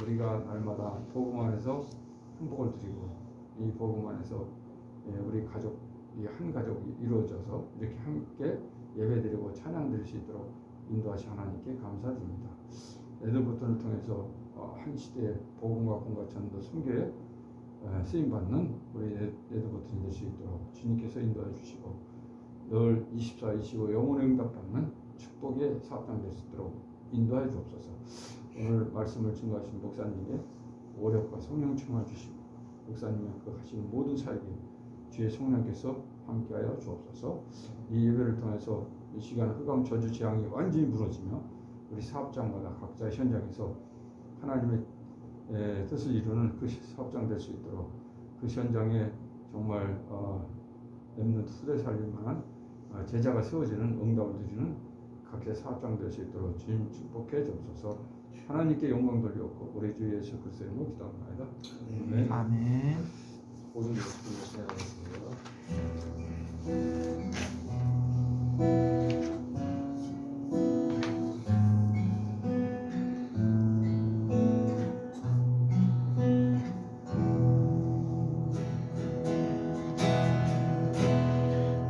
우리가 날마다 복음 안에서 행복을 누리고 이 복음 안에서 우리 가족이 한 가족이 이루어져서 이렇게 함께 예배드리고 찬양 드릴 수 있도록 인도하신 하나님께 감사드립니다. 에드버튼을 통해서 한 시대의 복음과 공과 전도 선교에 쓰임받는 우리 에드버튼이 될 수 있도록 주님께서 인도해 주시고 늘 24-25 영혼의 응답받는 축복의 사업장 될 수 있도록 인도해 주옵소서. 오늘 말씀을 증거하신 목사님의 오력과 성령 충만 주시고 목사님의 그 하시는 모든 사역에 주의 성령께서 함께하여 주옵소서. 이 예배를 통해서 이 시간 흑암 저주 재앙이 완전히 무너지며 우리 사업장마다 각자의 현장에서 하나님의 뜻을 이루는 그 사업장 될 수 있도록 그 현장에 정말 렘넌트 후대 살릴 만한 제자가 세워지는 응답을 누리는 각자의 사업장 될 수 있도록 주님 축복해 주옵소서. 하나님께 영광 돌리옵고 우리 주 예수 그리스도의 이름으로 기도합니다. 아멘. 아멘. 모든 것을 시작하겠습니다.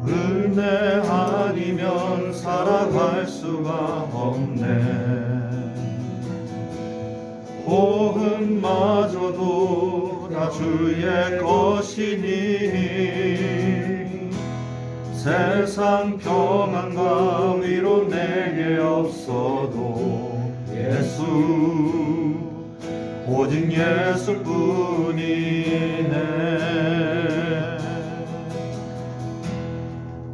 은혜 아니면 살아갈 수가 없네. 호흡마저도 다 주의 것이니 세상 평안과 위로 내게 없어도 예수 오직 예수뿐이네.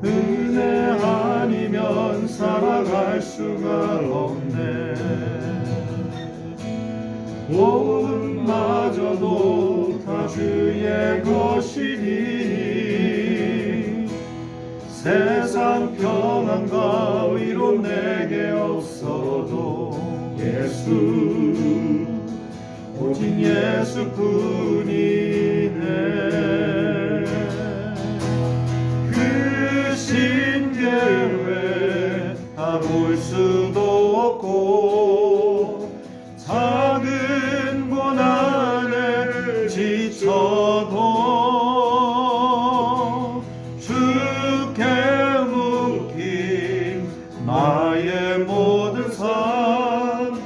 은혜 아니면 살아갈 수가 없네. 호흡마저도 다 주의 것이니 세상 평안과 위로 내게 없어도 예수 오직 예수뿐이네. 그 신계회 다 볼 수도 없고 작은 고난을 지쳐도 주께 묶인 나의 모든 삶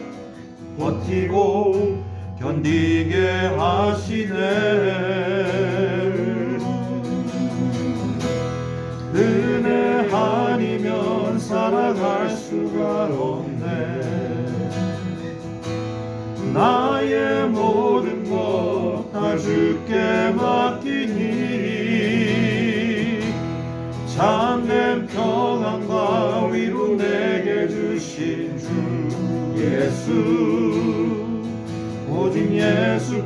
버티고 견디게 하시네. 은혜 아니면 살아갈 수가 없네. 나의 모든 것 다 주께 맡기니 참된 평안과 위로 내게 주신 주 예수 오직 예수뿐이네.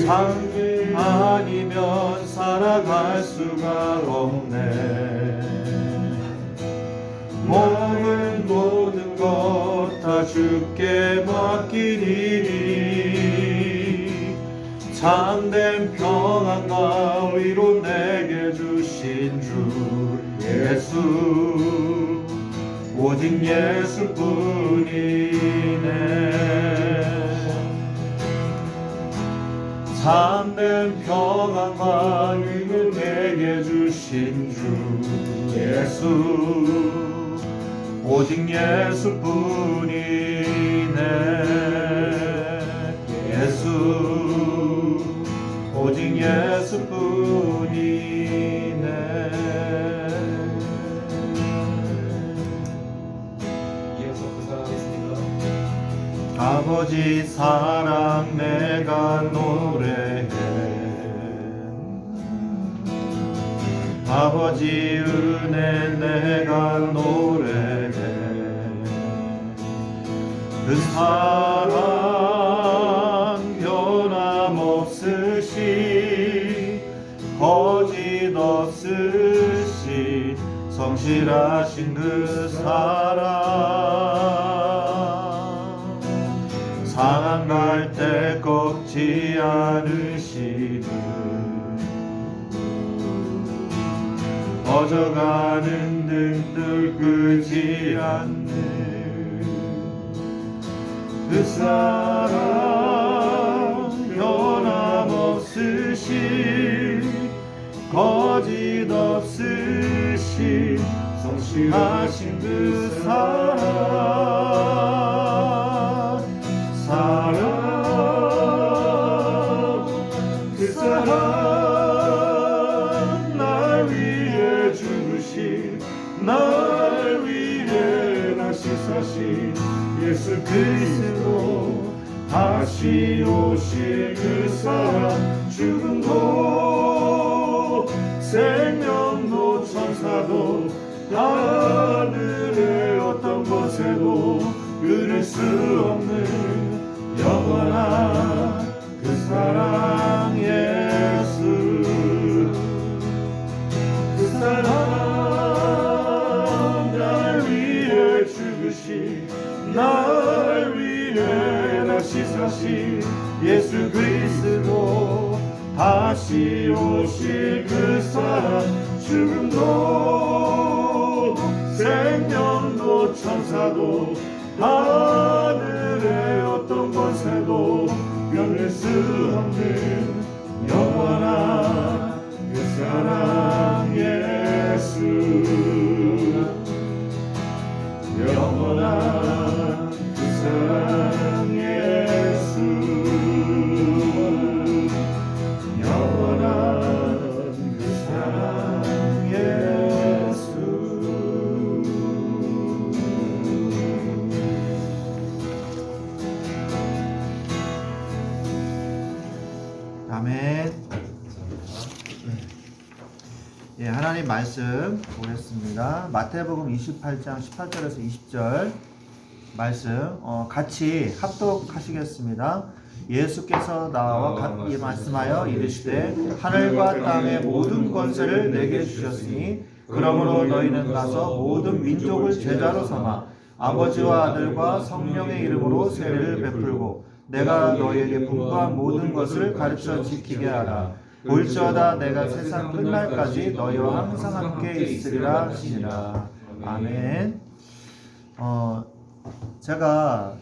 참 아니면 살아갈 수가 없네. 몸은 모든 것 다 주께 맡기니 참된 평안과 위로 내게 주신 주 예수 오직 예수뿐이네. 참된 평안과 위로 내게 주신 주 예수 오직 예수뿐이네. 예수 오직 예수뿐이네. 이어서 그 사랑하겠습니다. 아버지 사랑 내가 노래해. 아버지 은혜 내가 노래해. 그 사랑 변함없으시 거짓 없으시 성실하신 그 사랑 상한 때 꺾지 않으시는 꺼져가는 힘든들 끄지 않는 그 사랑 변함없으신 거짓 없으신 성실하신 그 사랑 그 사랑 날 위해 죽으신 날 위해 다시 사신 예수 그리스도 다시 오실 그 사랑 죽음도 생명도 천사도 하늘의 어떤 곳에도 끊을 수 없는 영원한 그 사랑 예수 그 사랑 날 위해 죽으신 날 위해 다시 사신 예수 그리스도 다시 오실 그 사랑 죽음도 생명도 천사도 하늘의 어떤 권세도 변할 수 없는 영원한 그 사랑 예수 영원한 그 사랑 예수 영원한 그 사랑 예수 아멘. 예, 하나님 말씀 보겠습니다. 마태복음 28장 18절에서 20절 말씀 같이 합독하시겠습니다. 예수께서 나와 말씀하여 이르시되 하늘과 땅의 모든 권세를 내게 주셨으니 그러므로 너희는 가서 모든 민족을 제자로 삼아 아버지와 아들과 성령의 이름으로 세례를 베풀고 내가 너희에게 분부한 모든 것을 가르쳐 지키게 하라. 볼지어다 내가 세상 끝날까지 너희와 항상 함께 있으리라 하시니라. 아멘. 제가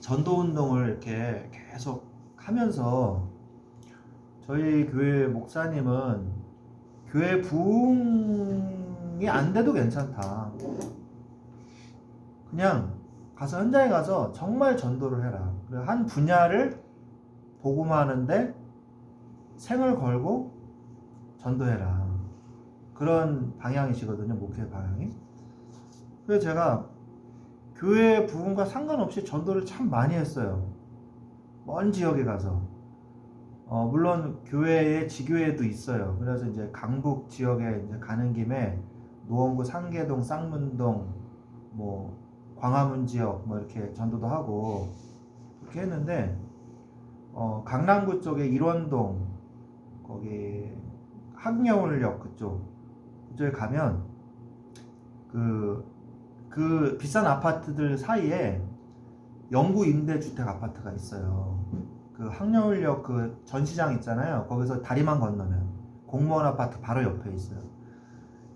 전도운동을 이렇게 계속 하면서 저희 교회 목사님은 교회 부흥이 안 돼도 괜찮다. 그냥 가서 현장에 가서 정말 전도를 해라. 한 분야를 복음하는데 생을 걸고 전도해라. 그런 방향이시거든요. 목회 방향이. 그래서 제가 교회 부흥과 상관없이 전도를 참 많이 했어요. 먼 지역에 가서. 물론 교회에 지교회도 있어요. 그래서 이제 강북 지역에 이제 가는 김에 노원구 상계동, 쌍문동, 뭐 광화문 지역 뭐 이렇게 전도도 하고 그렇게 했는데 강남구 쪽에 일원동 거기 학여울역 그쪽에 가면 그 비싼 아파트들 사이에 영구 임대주택 아파트가 있어요. 그 학여울역 그 전시장 있잖아요. 거기서 다리만 건너면 공무원 아파트 바로 옆에 있어요.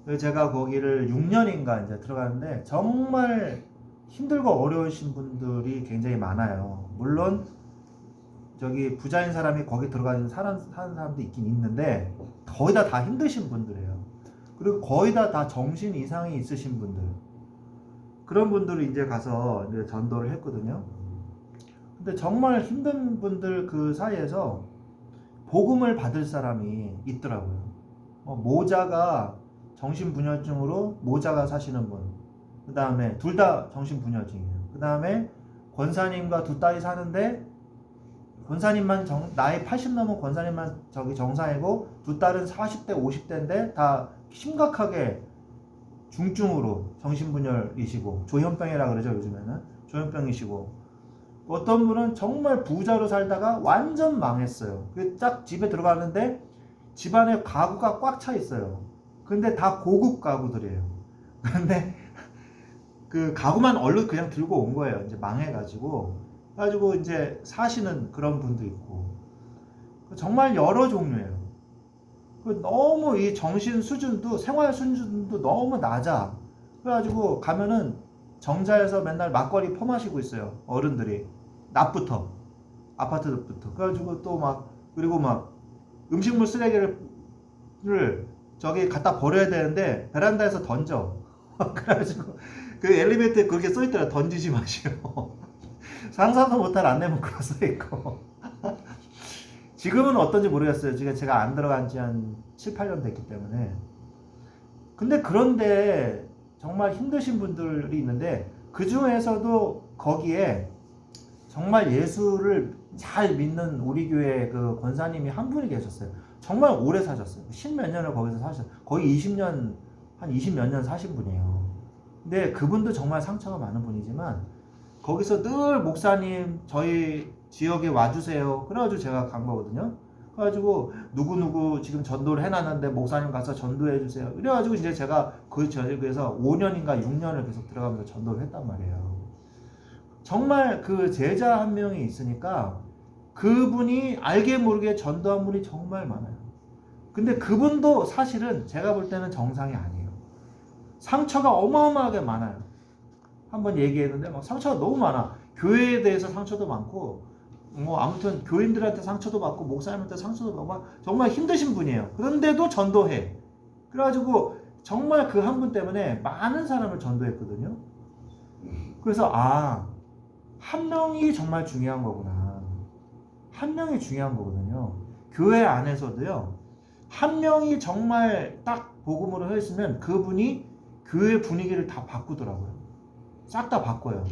그래서 제가 거기를 6년인가 이제 들어가는데 정말 힘들고 어려우신 분들이 굉장히 많아요. 물론 저기 부자인 사람이 거기 들어가는 사는 사람도 있긴 있는데 거의 다 힘드신 분들이에요. 그리고 거의 다 정신 이상이 있으신 분들, 그런 분들이 이제 가서 이제 전도를 했거든요. 근데 정말 힘든 분들 그 사이에서 복음을 받을 사람이 있더라고요. 모자가 정신분열증으로 모자가 사시는 분, 그 다음에 둘 다 정신분열증이에요. 그 다음에 권사님과 두 딸이 사는데 권사님만 나이 80 넘은 권사님만 저기 정상이고 두 딸은 40대 50대인데 다 심각하게 중증으로 정신분열이시고 조현병이라 그러죠. 요즘에는 조현병이시고, 어떤 분은 정말 부자로 살다가 완전 망했어요. 딱 집에 들어가는데 집안에 가구가 꽉 차 있어요. 근데 다 고급 가구들이에요. 근데 그 가구만 얼른 그냥 들고 온 거예요. 이제 망해가지고 이제 사시는 그런 분도 있고, 정말 여러 종류예요. 너무 이 정신 수준도 생활 수준도 너무 낮아. 그래가지고 가면은 정자에서 맨날 막걸리 퍼마시고 있어요. 어른들이 낮부터 아파트부터. 그래가지고 또 막 그리고 막 음식물 쓰레기를 저기 갖다 버려야 되는데 베란다에서 던져. 그래가지고 그 엘리베이터에 그렇게 써있더라. 던지지 마시오. 상상도 못할 안내문구가 써있고. 지금은 어떤지 모르겠어요. 지금 제가 안 들어간 지 한 7, 8년 됐기 때문에. 근데 그런데 정말 힘드신 분들이 있는데 그 중에서도 거기에 정말 예수를 잘 믿는 우리 교회 그 권사님이 한 분이 계셨어요. 정말 오래 사셨어요. 10몇 년을 거기서 사셨어요. 거의 20년, 한 20몇 년 사신 분이에요. 근데 그분도 정말 상처가 많은 분이지만 거기서 늘 목사님 저희 지역에 와주세요. 그래가지고 제가 간 거거든요. 그래가지고 누구누구 지금 전도를 해놨는데 목사님 가서 전도해 주세요. 이래가지고 이제 제가 그 지역에서 5년인가 6년을 계속 들어가면서 전도를 했단 말이에요. 정말 그 제자 한 명이 있으니까 그분이 알게 모르게 전도한 분이 정말 많아요. 근데 그분도 사실은 제가 볼 때는 정상이 아니에요. 상처가 어마어마하게 많아요. 한번 얘기했는데 막 상처가 너무 많아. 교회에 대해서 상처도 많고 뭐 아무튼 교인들한테 상처도 받고 목사님한테 상처도 받고 막 정말 힘드신 분이에요. 그런데도 전도해. 그래가지고 정말 그 한 분 때문에 많은 사람을 전도했거든요. 그래서 한 명이 정말 중요한 거구나. 한 명이 중요한 거거든요. 교회 안에서도요. 한 명이 정말 딱 복음으로 서 있으면 그분이 교회 분위기를 다 바꾸더라고요. 싹 다 바꿔요.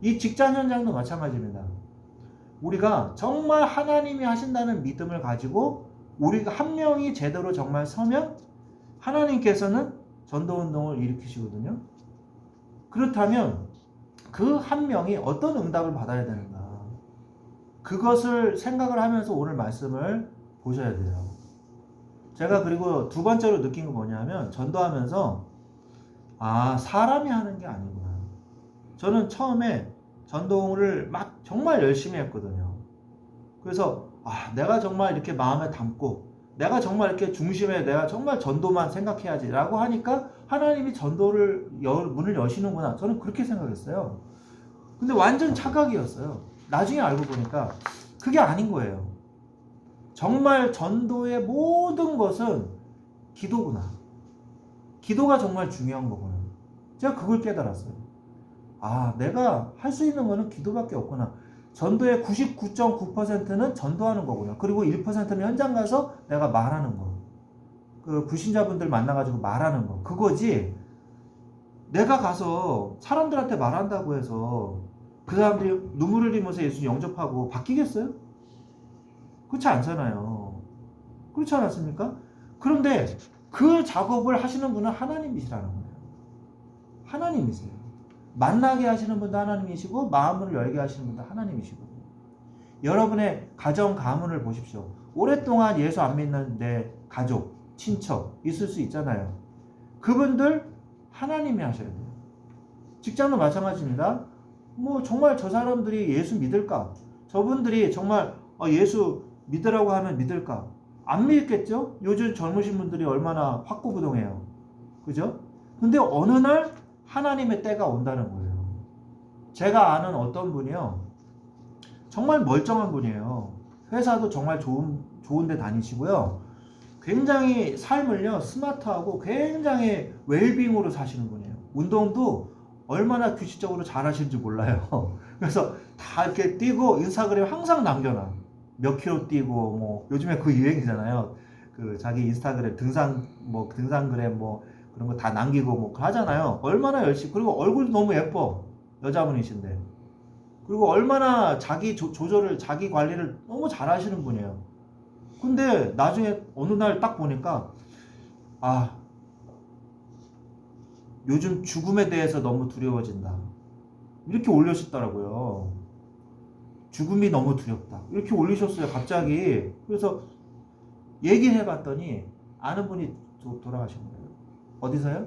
이 직장 현장도 마찬가지입니다. 우리가 정말 하나님이 하신다는 믿음을 가지고 우리가 한 명이 제대로 정말 서면 하나님께서는 전도운동을 일으키시거든요. 그렇다면 그 한 명이 어떤 응답을 받아야 되는가, 그것을 생각을 하면서 오늘 말씀을 보셔야 돼요. 제가 그리고 두 번째로 느낀 건 뭐냐면 전도하면서 사람이 하는 게 아니구나. 저는 처음에 전도를 막 정말 열심히 했거든요. 그래서 내가 정말 이렇게 마음에 담고 내가 정말 이렇게 중심에 내가 정말 전도만 생각해야지 라고 하니까 하나님이 전도를 문을 여시는구나. 저는 그렇게 생각했어요. 근데 완전 착각이었어요. 나중에 알고 보니까 그게 아닌 거예요. 정말 전도의 모든 것은 기도구나. 기도가 정말 중요한 거구나. 제가 그걸 깨달았어요. 내가 할 수 있는 거는 기도밖에 없구나. 전도의 99.9%는 전도하는 거구나. 그리고 1%는 현장 가서 내가 말하는 거. 그 불신자분들 만나가지고 말하는 거. 그거지. 내가 가서 사람들한테 말한다고 해서 그 사람들이 눈물을 흘리면서 예수 영접하고 바뀌겠어요? 그렇지 않잖아요. 그렇지 않았습니까? 그런데 그 작업을 하시는 분은 하나님이시라는 거예요. 하나님이세요. 만나게 하시는 분도 하나님이시고 마음을 열게 하시는 분도 하나님이시거든요. 여러분의 가정 가문을 보십시오. 오랫동안 예수 안 믿는 내 가족, 친척 있을 수 있잖아요. 그분들 하나님이 하셔야 돼요. 직장도 마찬가지입니다. 뭐 정말 저 사람들이 예수 믿을까? 저분들이 정말 예수 믿으라고 하면 믿을까? 안 믿겠죠? 요즘 젊으신 분들이 얼마나 확고부동해요. 그죠? 근데 어느 날 하나님의 때가 온다는 거예요. 제가 아는 어떤 분이요. 정말 멀쩡한 분이에요. 회사도 정말 좋은 데 다니시고요. 굉장히 삶을요, 스마트하고 굉장히 웰빙으로 사시는 분이에요. 운동도 얼마나 규칙적으로 잘 하시는지 몰라요. 그래서 다 이렇게 뛰고 인스타그램에 항상 남겨놔. 몇 킬로 뛰고, 뭐, 요즘에 그 유행이잖아요. 그 자기 인스타그램 등산그램 그런 거 다 남기고 하잖아요. 얼마나 열심히. 그리고 얼굴도 너무 예뻐. 여자분이신데. 그리고 얼마나 자기 조절을, 자기 관리를 너무 잘 하시는 분이에요. 근데 나중에 어느 날 딱 보니까 요즘 죽음에 대해서 너무 두려워진다. 이렇게 올리셨더라고요. 죽음이 너무 두렵다. 이렇게 올리셨어요. 갑자기. 그래서 얘기해 봤더니 아는 분이 돌아가신 거예요. 어디서요?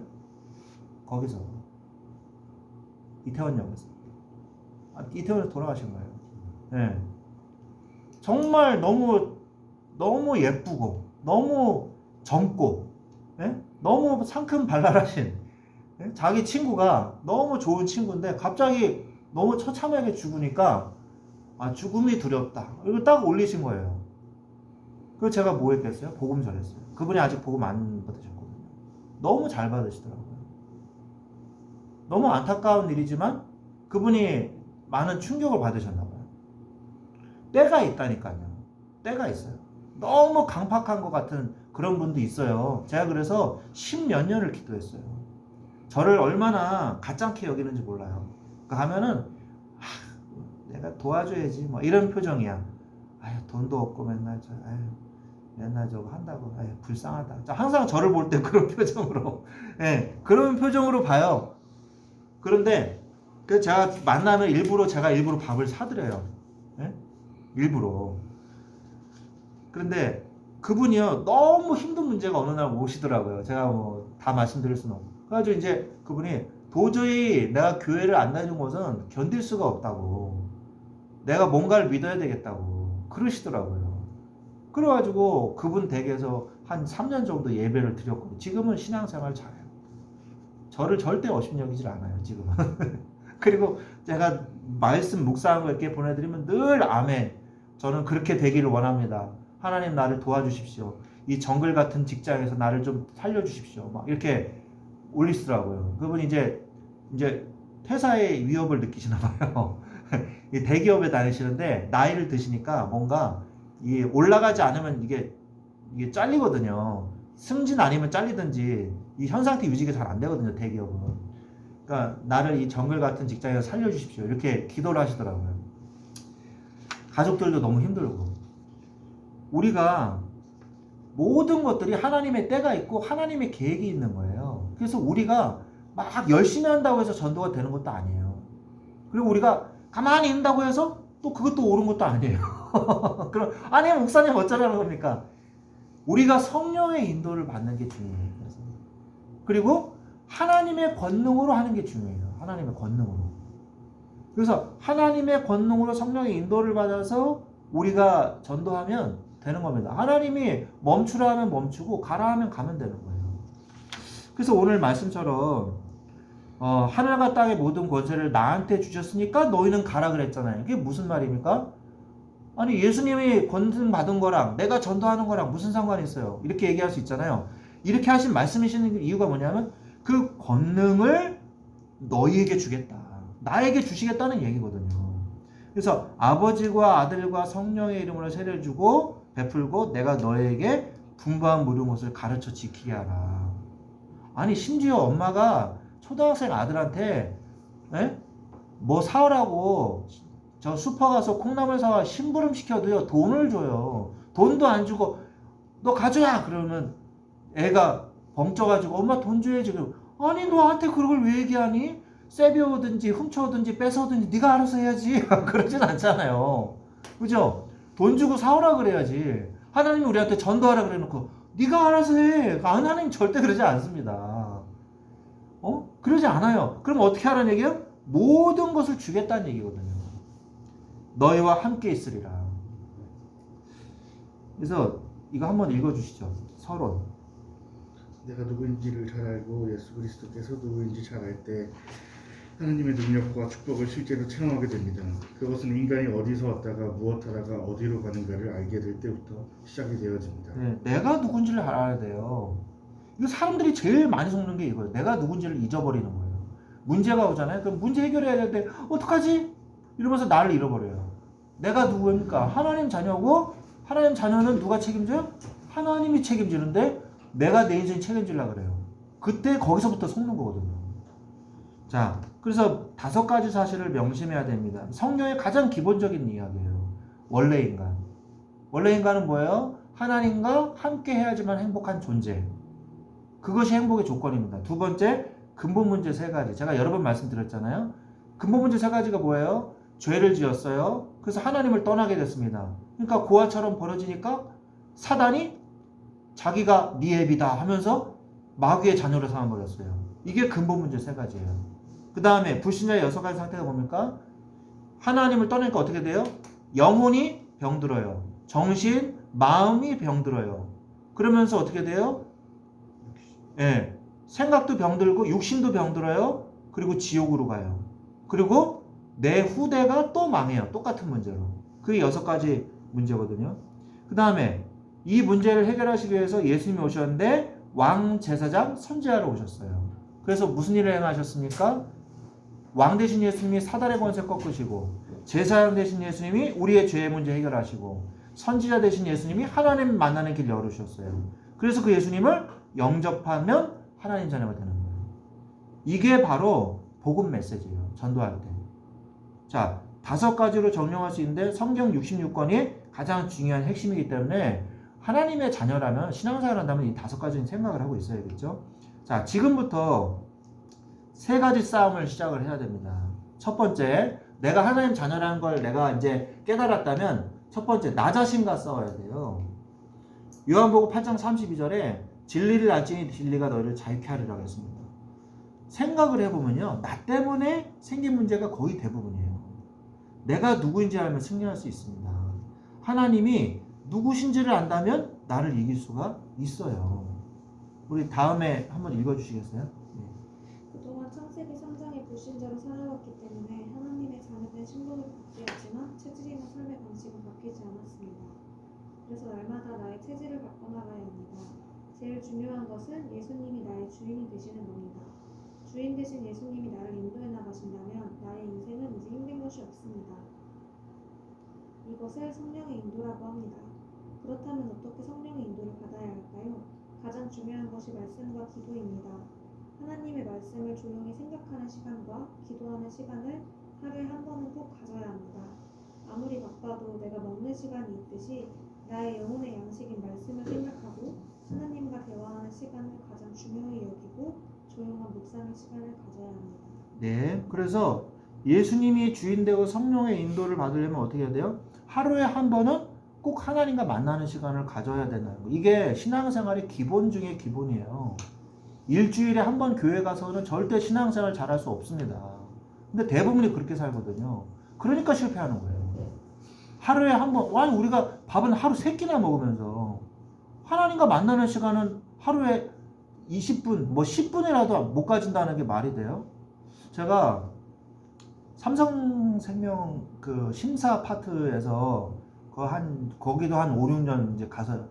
거기서. 이태원역에서. 이태원에서 돌아가신 거예요. 네. 정말 너무 예쁘고 너무 젊고 예? 너무 상큼발랄하신 예? 자기 친구가 너무 좋은 친구인데 갑자기 너무 처참하게 죽으니까 죽음이 두렵다. 이거 딱 올리신 거예요. 그래서 제가 뭐 했겠어요? 복음 전했어요. 그분이 아직 복음 안 받으셨거든요. 너무 잘 받으시더라고요. 너무 안타까운 일이지만 그분이 많은 충격을 받으셨나 봐요. 때가 있다니까요. 때가 있어요. 너무 강팍한 것 같은 그런 분도 있어요. 제가 그래서 10몇 년을 기도했어요. 저를 얼마나 가짱케 여기는지 몰라요. 가면은 내가 도와줘야지 뭐 이런 표정이야. 돈도 없고 맨날 저거 한다고 불쌍하다. 항상 저를 볼 때 그런 표정으로 그런 표정으로 봐요. 그런데 제가 만나면 제가 일부러 밥을 사드려요. 일부러. 그런데 그분이요 너무 힘든 문제가 어느 날 오시더라고요. 제가 뭐 다 말씀드릴 수는 없고. 그래가지고 이제 그분이 도저히 내가 교회를 안 다니는 것은 견딜 수가 없다고. 내가 뭔가를 믿어야 되겠다고 그러시더라고요. 그래가지고 그분 댁에서 한 3년 정도 예배를 드렸거든요. 지금은 신앙생활 잘해요. 저를 절대 업신여기질 않아요 지금은. 그리고 제가 말씀 묵상한 거 이렇게 보내드리면 늘 아멘. 저는 그렇게 되기를 원합니다. 하나님 나를 도와주십시오. 이 정글 같은 직장에서 나를 좀 살려주십시오. 막 이렇게 올리시더라고요. 그분이 이제 퇴사의 위협을 느끼시나 봐요. 이 대기업에 다니시는데 나이를 드시니까 뭔가 이게 올라가지 않으면 이게 잘리거든요. 승진 아니면 잘리든지 이 현 상태 유지가 잘 안 되거든요. 대기업은. 그러니까 나를 이 정글 같은 직장에서 살려주십시오. 이렇게 기도를 하시더라고요. 가족들도 너무 힘들고. 우리가 모든 것들이 하나님의 때가 있고 하나님의 계획이 있는 거예요. 그래서 우리가 막 열심히 한다고 해서 전도가 되는 것도 아니에요. 그리고 우리가 가만히 있는다고 해서 또 그것도 옳은 것도 아니에요. 그럼 목사님 어쩌라는 겁니까? 우리가 성령의 인도를 받는 게 중요해요. 그리고 하나님의 권능으로 하는 게 중요해요. 하나님의 권능으로. 그래서 하나님의 권능으로 성령의 인도를 받아서 우리가 전도하면 되는 겁니다. 하나님이 멈추라 하면 멈추고 가라 하면 가면 되는 거예요. 그래서 오늘 말씀처럼 하늘과 땅의 모든 권세를 나한테 주셨으니까 너희는 가라 그랬잖아요. 이게 무슨 말입니까? 아니 예수님이 권능 받은 거랑 내가 전도하는 거랑 무슨 상관이 있어요? 이렇게 얘기할 수 있잖아요. 이렇게 하신 말씀이시는 이유가 뭐냐면 그 권능을 너희에게 주겠다. 나에게 주시겠다는 얘기거든요. 그래서 아버지와 아들과 성령의 이름으로 세례를 주고 베풀고 내가 너에게 분부한 모든 것을 가르쳐 지키게 하라. 아니 심지어 엄마가 초등학생 아들한테 뭐 사오라고 저 슈퍼 가서 콩나물 사와 심부름 시켜도요 돈을 줘요. 돈도 안 주고 너 가져야 그러면 애가 벙쪄가지고 엄마 돈 줘야지. 아니 너한테 그걸 왜 얘기하니? 세비오든지 훔쳐오든지 뺏어오든지 네가 알아서 해야지. 그러진 않잖아요. 그죠? 돈 주고 사오라 그래야지. 하나님이 우리한테 전도하라 그래놓고 네가 알아서 해. 하나님 절대 그러지 않습니다. 그러지 않아요. 그럼 어떻게 하라는 얘기예요? 모든 것을 주겠다는 얘기거든요. 너희와 함께 있으리라. 그래서 이거 한번 읽어주시죠. 서론. 내가 누구인지를 잘 알고 예수 그리스도께서 누구인지 잘 알 때 하나님의 능력과 축복을 실제로 체험하게 됩니다. 그것은 인간이 어디서 왔다가 무엇하다가 어디로 가는가를 알게 될 때부터 시작이 되어집니다. 내가 누군지를 알아야 돼요. 이거 사람들이 제일 많이 속는 게 이거예요. 내가 누군지를 잊어버리는 거예요. 문제가 오잖아요. 그럼 문제 해결해야 되는데 어떡하지? 이러면서 나를 잃어버려요. 내가 누구입니까? 하나님 자녀고 하나님 자녀는 누가 책임져요? 하나님이 책임지는데 내가 내 인생 책임지려고 그래요. 그때 거기서부터 속는 거거든요. 자, 그래서 5가지 사실을 명심해야 됩니다. 성경의 가장 기본적인 이야기예요. 원래 인간. 원래 인간은 뭐예요? 하나님과 함께 해야지만 행복한 존재. 그것이 행복의 조건입니다. 두 번째, 근본 문제 3가지. 제가 여러 번 말씀드렸잖아요. 근본 문제 3가지가 뭐예요? 죄를 지었어요. 그래서 하나님을 떠나게 됐습니다. 그러니까 고아처럼 벌어지니까 사단이 자기가 네 애비다 하면서 마귀의 자녀로 삼아버렸어요. 이게 근본 문제 3가지예요. 그 다음에 불신자의 6가지 상태가 뭡니까? 하나님을 떠나니까 어떻게 돼요? 영혼이 병들어요. 정신, 마음이 병들어요. 그러면서 어떻게 돼요? 예, 생각도 병들고 육신도 병들어요. 그리고 지옥으로 가요. 그리고 내 후대가 또 망해요. 똑같은 문제로. 그게 6가지 문제거든요. 그 다음에 이 문제를 해결하시기 위해서 예수님이 오셨는데 왕, 제사장, 선지자로 오셨어요. 그래서 무슨 일을 행하셨습니까? 왕 대신 예수님이 사단의 권세 꺾으시고, 제사장 대신 예수님이 우리의 죄의 문제 해결하시고, 선지자 대신 예수님이 하나님 만나는 길 열으셨어요. 그래서 그 예수님을 영접하면 하나님 자녀가 되는 거예요. 이게 바로 복음 메시지예요. 전도할 때. 자, 5가지로 정리할 수 있는데 성경 66권이 가장 중요한 핵심이기 때문에 하나님의 자녀라면, 신앙생활을 한다면 이 5가지는 생각을 하고 있어야겠죠. 자, 지금부터 3가지 싸움을 시작을 해야 됩니다. 첫 번째, 내가 하나님 자녀라는 걸 내가 이제 깨달았다면 첫 번째, 나 자신과 싸워야 돼요. 요한복음 8장 32절에 진리를 알지니 진리가 너희를 자유케 하리라고 했습니다. 생각을 해보면요, 나 때문에 생긴 문제가 거의 대부분이에요. 내가 누구인지 알면 승리할 수 있습니다. 하나님이 누구신지를 안다면 나를 이길 수가 있어요. 우리 다음에 한번 읽어주시겠어요? 그동안 창세기 3장의 불신자로 살아왔기 때문에 하나님의 자녀된 신분을 복제했지만 체질이나 삶의 방식은 바뀌지 않았습니다. 그래서 날마다 나의 체질을 바꿔나가야 합니다. 제일 중요한 것은 예수님이 나의 주인이 되시는 겁니다. 주인 대신 예수님이 나를 인도해 나가신다면 나의 인생은 이제 힘든 것이 없습니다. 이것을 성령의 인도라고 합니다. 그렇다면 어떻게 성령의 인도를 받아야 할까요? 가장 중요한 것이 말씀과 기도입니다. 하나님의 말씀을 조용히 생각하는 시간과 기도하는 시간을 하루에 한 번은 꼭 가져야 합니다. 아무리 바빠도 내가 먹는 시간이 있듯이 나의 영혼의 양식인 말씀을 생각하고 하나님과 대화하는 시간을 가장 중요히 여기고 조용한 묵상의 시간을 가져야 합니다. 네, 그래서 예수님이 주인 되고 성령의 인도를 받으려면 어떻게 해야 돼요? 하루에 한 번은 꼭 하나님과 만나는 시간을 가져야 된다는 거. 이게 신앙생활의 기본 중에 기본이에요. 일주일에 한 번 교회 가서는 절대 신앙생활 잘할 수 없습니다. 근데 대부분이 그렇게 살거든요. 그러니까 실패하는 거예요. 하루에 한 번, 아니 우리가 밥은 하루 3끼나 먹으면서 하나님과 만나는 시간은 하루에 20분, 뭐 10분이라도 못 가진다는 게 말이 돼요? 제가 삼성생명 그 심사 파트에서 거기도 한 5, 6년 이제 가서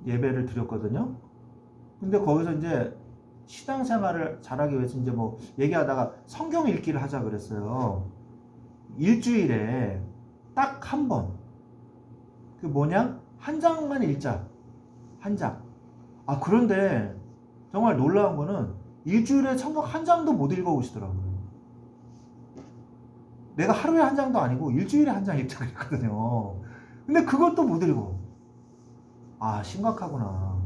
예배를 드렸거든요. 근데 거기서 이제 신앙생활을 잘하기 위해서 이제 뭐 얘기하다가 성경 읽기를 하자 그랬어요. 일주일에 딱 한 번. 그 뭐냐? 한 장만 읽자. 한 장. 아, 그런데 정말 놀라운 거는 일주일에 성경 한 장도 못 읽어보시더라고요. 내가 하루에 한 장도 아니고 일주일에 한 장 읽자 그랬거든요. 근데 그것도 못 읽어. 아, 심각하구나.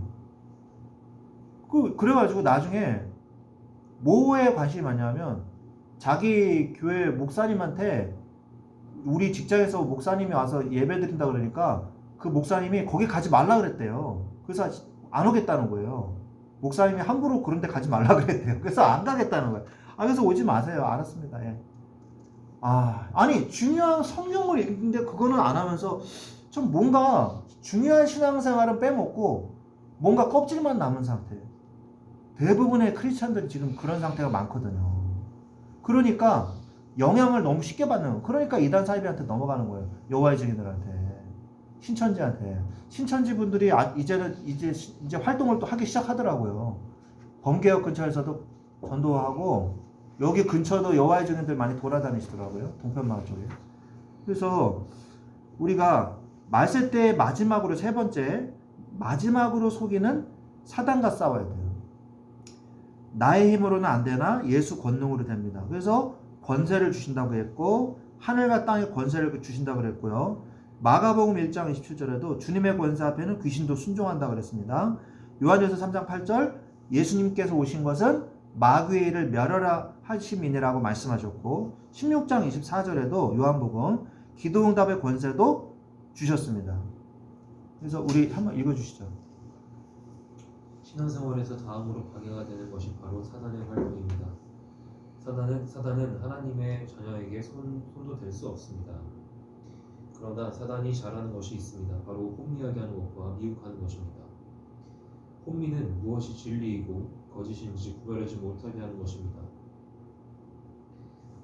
그래가지고 나중에 뭐에 관심이 많냐면 자기 교회 목사님한테 우리 직장에서 목사님이 와서 예배 드린다 그러니까 그 목사님이 거기 가지 말라 그랬대요. 그래서 안 오겠다는 거예요. 목사님이 함부로 그런 데 가지 말라 그랬대요. 그래서 안 가겠다는 거예요. 아, 그래서 오지 마세요. 알았습니다. 예. 아니 중요한 성경을 읽는데 그거는 안 하면서 좀 뭔가 중요한 신앙생활은 빼먹고 뭔가 껍질만 남은 상태. 대부분의 크리스찬들이 지금 그런 상태가 많거든요. 그러니까 영향을 너무 쉽게 받는 거예요. 그러니까 이단 사이비한테 넘어가는 거예요. 여호와의 증인들한테, 신천지한테. 신천지 분들이 이제 활동을 또 하기 시작하더라고요. 범개혁 근처에서도 전도하고 여기 근처도 여호와의 증인들 많이 돌아다니시더라고요. 동편마을 쪽에. 그래서 우리가 말세 때 마지막으로 세 번째, 마지막으로 속이는 사단과 싸워야 돼요. 나의 힘으로는 안 되나 예수 권능으로 됩니다. 그래서 권세를 주신다고 했고 하늘과 땅의 권세를 주신다고 그랬고요. 마가복음 1장 27절에도 주님의 권세 앞에는 귀신도 순종한다고 그랬습니다. 요한일서 3장 8절 예수님께서 오신 것은 마귀의 일을 멸하라 하심이니라고 말씀하셨고 16장 24절에도 요한복음 기도응답의 권세도 주셨습니다. 그래서 우리 한번 읽어주시죠. 신앙생활에서 다음으로 방해가 되는 것이 바로 사단의 활동입니다. 사단은 하나님의 자녀에게 손도 댈 수 없습니다. 그러나 사단이 잘하는 것이 있습니다. 바로 혼미하게 하는 것과 미혹하는 것입니다. 혼미는 무엇이 진리이고 거짓인지 구별하지 못하게 하는 것입니다.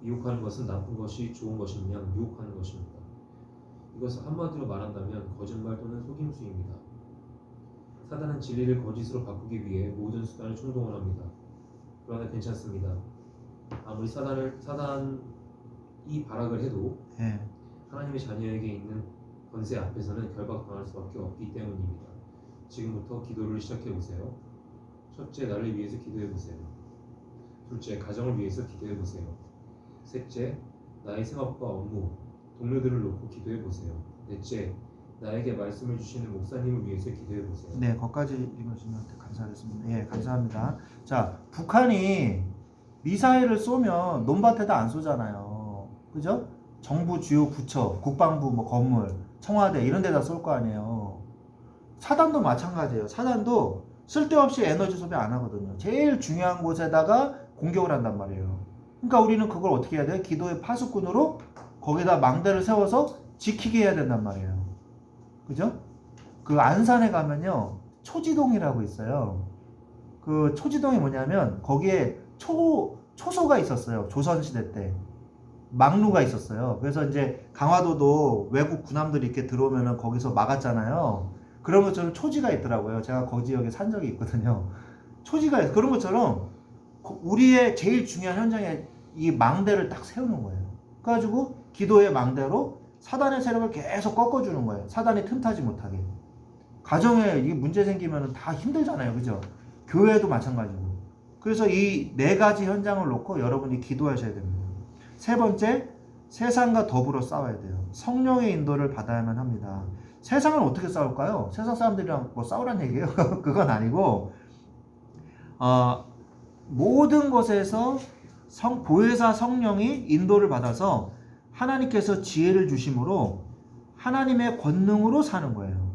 미혹하는 것은 나쁜 것이 좋은 것이냐 유혹하는 것입니다. 이것을 한마디로 말한다면 거짓말 또는 속임수입니다. 사단은 진리를 거짓으로 바꾸기 위해 모든 수단을 총동원합니다. 그러나 괜찮습니다. 아무리 사단이 발악을 해도 예. 하나님의 자녀에게 있는 권세 앞에서는 결박당할 수밖에 없기 때문입니다. 지금부터 기도를 시작해 보세요. 첫째, 나를 위해서 기도해 보세요. 둘째, 가정을 위해서 기도해 보세요. 셋째, 나의 생업과 업무, 동료들을 놓고 기도해 보세요. 넷째, 나에게 말씀을 주시는 목사님을 위해서 기도해 보세요. 네, 거기까지 읽어주시면 감사하겠습니다. 예, 감사합니다. 자, 북한이 미사일을 쏘면 논밭에다 안 쏘잖아요. 그죠? 정부 주요 부처, 국방부, 뭐 건물, 청와대 이런 데다 쏠 거 아니에요. 사단도 마찬가지예요. 사단도 쓸데없이 에너지 소비 안 하거든요. 제일 중요한 곳에다가 공격을 한단 말이에요. 그러니까 우리는 그걸 어떻게 해야 돼요? 기도의 파수꾼으로 거기다 망대를 세워서 지키게 해야 된단 말이에요. 그죠? 그 안산에 가면요, 초지동이라고 있어요. 그 초지동이 뭐냐면 거기에 초소가 있었어요. 조선시대 때. 막루가 있었어요. 그래서 이제 강화도도 외국 군함들이 이렇게 들어오면은 거기서 막았잖아요. 그런 것처럼 초지가 있더라고요. 제가 그 지역에 산 적이 있거든요. 초지가 있어요. 그런 것처럼 우리의 제일 중요한 현장에 이 망대를 딱 세우는 거예요. 그래가지고 기도의 망대로 사단의 세력을 계속 꺾어주는 거예요. 사단이 틈타지 못하게. 가정에 이게 문제 생기면 다 힘들잖아요. 그죠? 교회도 마찬가지고. 그래서 이 네 가지 현장을 놓고 여러분이 기도하셔야 됩니다. 세 번째, 세상과 더불어 싸워야 돼요. 성령의 인도를 받아야만 합니다. 세상은 어떻게 싸울까요? 세상 사람들이랑 뭐 싸우란 얘기예요? 그건 아니고 모든 것에서 보혜사 성령이 인도를 받아서 하나님께서 지혜를 주심으로 하나님의 권능으로 사는 거예요.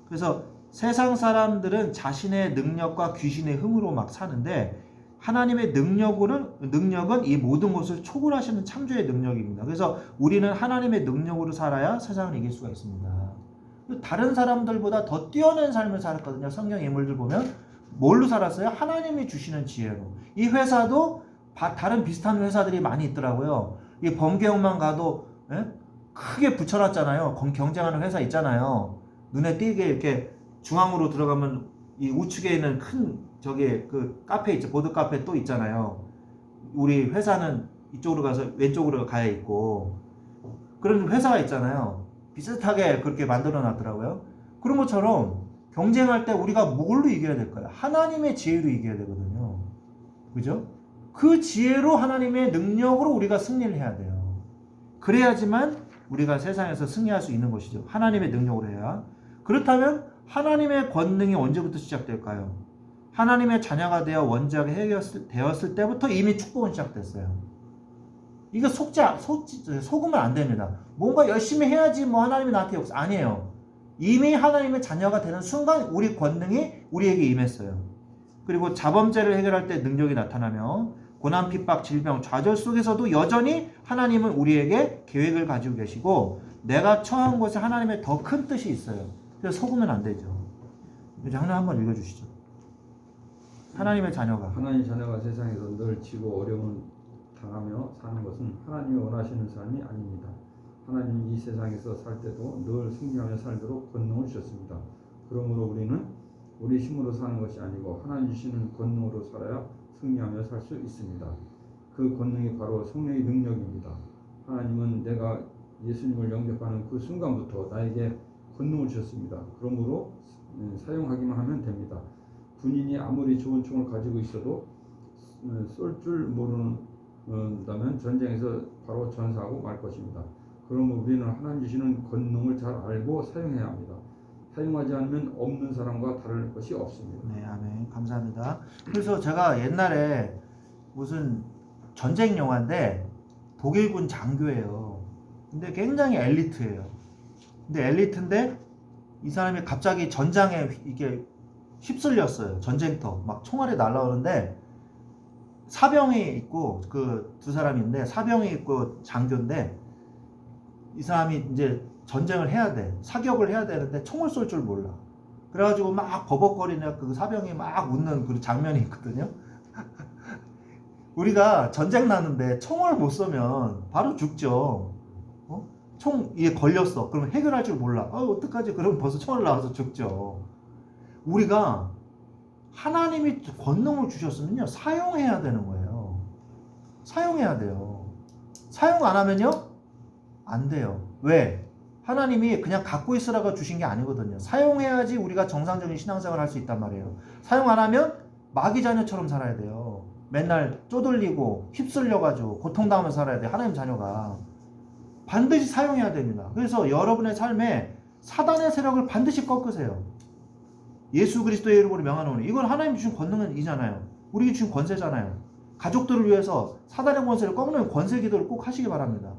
그래서 세상 사람들은 자신의 능력과 귀신의 힘으로 막 사는데 하나님의 능력은 이 모든 것을 초월하시는 창조의 능력입니다. 그래서 우리는 하나님의 능력으로 살아야 세상을 이길 수가 있습니다. 다른 사람들보다 더 뛰어난 삶을 살았거든요. 성경 인물들 보면 뭘로 살았어요? 하나님이 주시는 지혜로. 이 회사도 다른 비슷한 회사들이 많이 있더라고요. 이 범계역만 가도 크게 붙여놨잖아요. 경쟁하는 회사 있잖아요. 눈에 띄게 이렇게 중앙으로 들어가면 이 우측에 있는 큰 저기 그 카페 있죠. 보드 카페 또 있잖아요. 우리 회사는 이쪽으로 가서 왼쪽으로 가야 있고 그런 회사가 있잖아요. 비슷하게 그렇게 만들어 놨더라고요. 그런 것처럼 경쟁할 때 우리가 뭘로 이겨야 될까요? 하나님의 지혜로 이겨야 되거든요. 그죠? 그 지혜로 하나님의 능력으로 우리가 승리를 해야 돼요. 그래야지만 우리가 세상에서 승리할 수 있는 것이죠. 하나님의 능력으로 해야. 그렇다면 하나님의 권능이 언제부터 시작될까요? 하나님의 자녀가 되어 원자가 되었을 때부터 이미 축복은 시작됐어요. 이거 속으면 안 됩니다. 뭔가 열심히 해야지 뭐 하나님이 나한테 아니에요. 이미 하나님의 자녀가 되는 순간 우리 권능이 우리에게 임했어요. 그리고 자범죄를 해결할 때 능력이 나타나며 고난, 핍박, 질병, 좌절 속에서도 여전히 하나님은 우리에게 계획을 가지고 계시고 내가 처한 곳에 하나님의 더 큰 뜻이 있어요. 그래서 속으면 안 되죠. 이제 하나 한번 읽어주시죠. 하나님의 자녀가 세상에서 늘 지고 어려움을 당하며 사는 것은 하나님이 원하시는 삶이 아닙니다. 하나님이 이 세상에서 살 때도 늘 승리하며 살도록 권능을 주셨습니다. 그러므로 우리는 우리 힘으로 사는 것이 아니고 하나님 주시는 권능으로 살아야 승리하며 살 수 있습니다. 그 권능이 바로 성령의 능력입니다. 하나님은 내가 예수님을 영접하는 그 순간부터 나에게 권능을 주셨습니다. 그러므로 사용하기만 하면 됩니다. 군인이 아무리 좋은 총을 가지고 있어도 쏠 줄 모른다면 전쟁에서 바로 전사하고 말 것입니다. 그러면 우리는 하나님 주시는 권능을 잘 알고 사용해야 합니다. 사용하지 않으면 없는 사람과 다를 것이 없습니다. 네, 아멘. 감사합니다. 그래서 제가 옛날에 무슨 전쟁 영화인데 독일군 장교예요. 근데 굉장히 엘리트예요. 근데 엘리트인데 이 사람이 갑자기 전장에 이게 휩쓸렸어요. 전쟁터 막 총알이 날라오는데 사병이 있고 그 두 사람인데 사병이 있고 장교인데 이 사람이 이제 전쟁을 해야 돼. 사격을 해야 되는데 총을 쏠 줄 몰라. 그래가지고 막 버벅거리는 그 사병이 막 웃는 그 장면이 있거든요. 우리가 전쟁 나는데 총을 못 쏘면 바로 죽죠. 총 이게 걸렸어. 그럼 해결할 줄 몰라. 어떡하지? 그러면 벌써 총알 나와서 죽죠. 우리가 하나님이 권능을 주셨으면요, 사용해야 되는 거예요. 사용해야 돼요. 사용 안 하면요, 안 돼요. 왜? 하나님이 그냥 갖고 있으라고 주신 게 아니거든요. 사용해야지 우리가 정상적인 신앙생활을 할 수 있단 말이에요. 사용 안 하면 마귀 자녀처럼 살아야 돼요. 맨날 쪼들리고 휩쓸려가지고 고통당하면서 살아야 돼요. 하나님 자녀가. 반드시 사용해야 됩니다. 그래서 여러분의 삶에 사단의 세력을 반드시 꺾으세요. 예수 그리스도의 이름으로 명하노니, 이건 하나님 주신 권능이잖아요. 우리에게 주신 권세잖아요. 가족들을 위해서 사단의 권세를 꺾는 권세 기도를 꼭 하시기 바랍니다.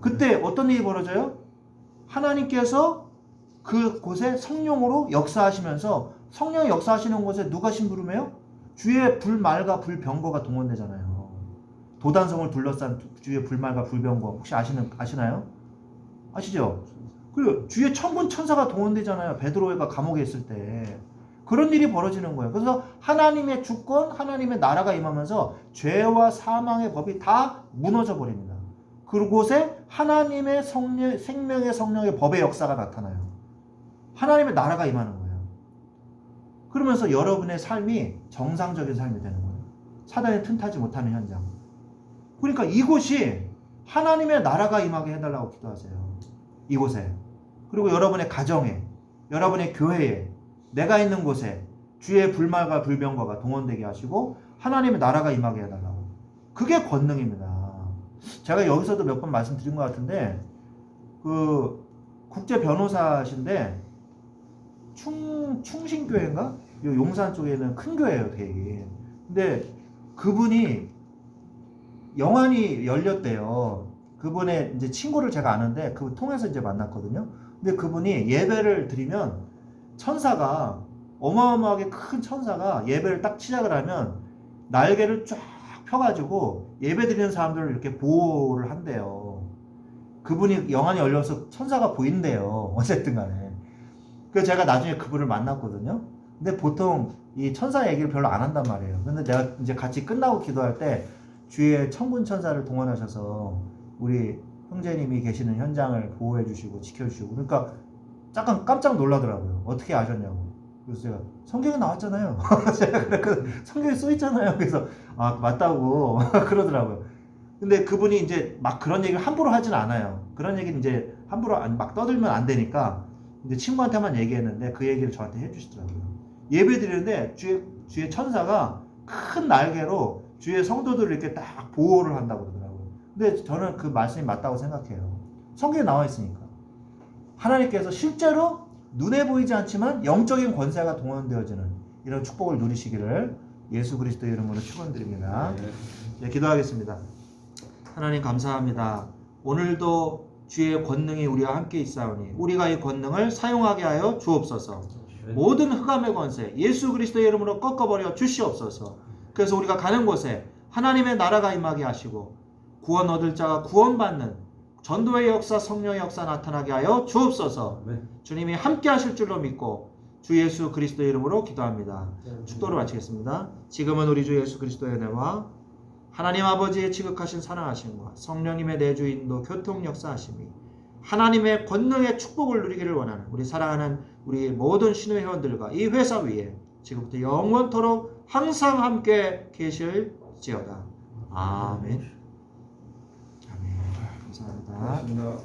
그때 어떤 일이 벌어져요? 하나님께서 그곳에 성령으로 역사하시면서, 성령이 역사하시는 곳에 누가 심부름해요? 주의 불말과 불병거가 동원되잖아요. 도단성을 둘러싼 주의 불말과 불병거, 혹시 아시나요? 아시죠? 그리고 주의 천군 천사가 동원되잖아요. 베드로가 감옥에 있을 때. 그런 일이 벌어지는 거예요. 그래서 하나님의 주권, 하나님의 나라가 임하면서 죄와 사망의 법이 다 무너져 버립니다. 그곳에 하나님의 생명의 성령의 법의 역사가 나타나요. 하나님의 나라가 임하는 거예요. 그러면서 여러분의 삶이 정상적인 삶이 되는 거예요. 사단이 틈타지 못하는 현장. 그러니까 이곳이 하나님의 나라가 임하게 해달라고 기도하세요. 이곳에. 그리고 여러분의 가정에, 여러분의 교회에, 내가 있는 곳에 주의 불말과 불병거가 동원되게 하시고 하나님의 나라가 임하게 해달라고. 그게 권능입니다. 제가 여기서도 몇 번 말씀드린 것 같은데, 그 국제 변호사신데 충신교회인가? 용산 쪽에 있는 큰 교회예요, 되게. 근데 그분이 영안이 열렸대요. 그분의 이제 친구를 제가 아는데 그 통해서 이제 만났거든요. 근데 그분이 예배를 드리면 천사가, 어마어마하게 큰 천사가 예배를 딱 시작을 하면 날개를 쫙 펴가지고 예배 드리는 사람들을 이렇게 보호를 한대요. 그분이 영안이 열려서 천사가 보인대요. 어쨌든 간에. 그래서 제가 나중에 그분을 만났거든요. 근데 보통 이 천사 얘기를 별로 안 한단 말이에요. 근데 내가 이제 같이 끝나고 기도할 때 주의 천군 천사를 동원하셔서 우리 형제님이 계시는 현장을 보호해 주시고 지켜주시고, 그러니까 잠깐 깜짝 놀라더라고요. 어떻게 아셨냐고. 그래서 제가 성경에 나왔잖아요. 제가 그랬거든. 성경에 써 있잖아요. 그래서 맞다고 그러더라고요. 근데 그분이 이제 막 그런 얘기를 함부로 하진 않아요. 그런 얘기는 이제 함부로 막 떠들면 안 되니까 이제 친구한테만 얘기했는데 그 얘기를 저한테 해주시더라고요. 예배 드리는데 주의 천사가 큰 날개로 주의 성도들을 이렇게 딱 보호를 한다고 그러더라고요. 근데 저는 그 말씀이 맞다고 생각해요. 성경에 나와 있으니까. 하나님께서 실제로 눈에 보이지 않지만 영적인 권세가 동원되어지는 이런 축복을 누리시기를 예수 그리스도의 이름으로 축원드립니다. 네, 기도하겠습니다. 하나님 감사합니다. 오늘도 주의 권능이 우리와 함께 있사오니 우리가 이 권능을 사용하게 하여 주옵소서. 모든 흑암의 권세 예수 그리스도의 이름으로 꺾어버려 주시옵소서. 그래서 우리가 가는 곳에 하나님의 나라가 임하게 하시고 구원 얻을 자가 구원받는 전도의 역사, 성령의 역사 나타나게 하여 주옵소서. 주님이 함께 하실 줄로 믿고 주 예수 그리스도의 이름으로 기도합니다. 축도를 마치겠습니다. 지금은 우리 주 예수 그리스도의 은혜와 하나님 아버지의 지극하신 사랑하심과 성령님의 내주 인도 교통 역사하심이 하나님의 권능의 축복을 누리기를 원하는 우리 사랑하는 우리 모든 신의 회원들과 이 회사 위에 지금부터 영원토록 항상 함께 계실지어다. 아멘. 아멘. 감사합니다. 고맙습니다.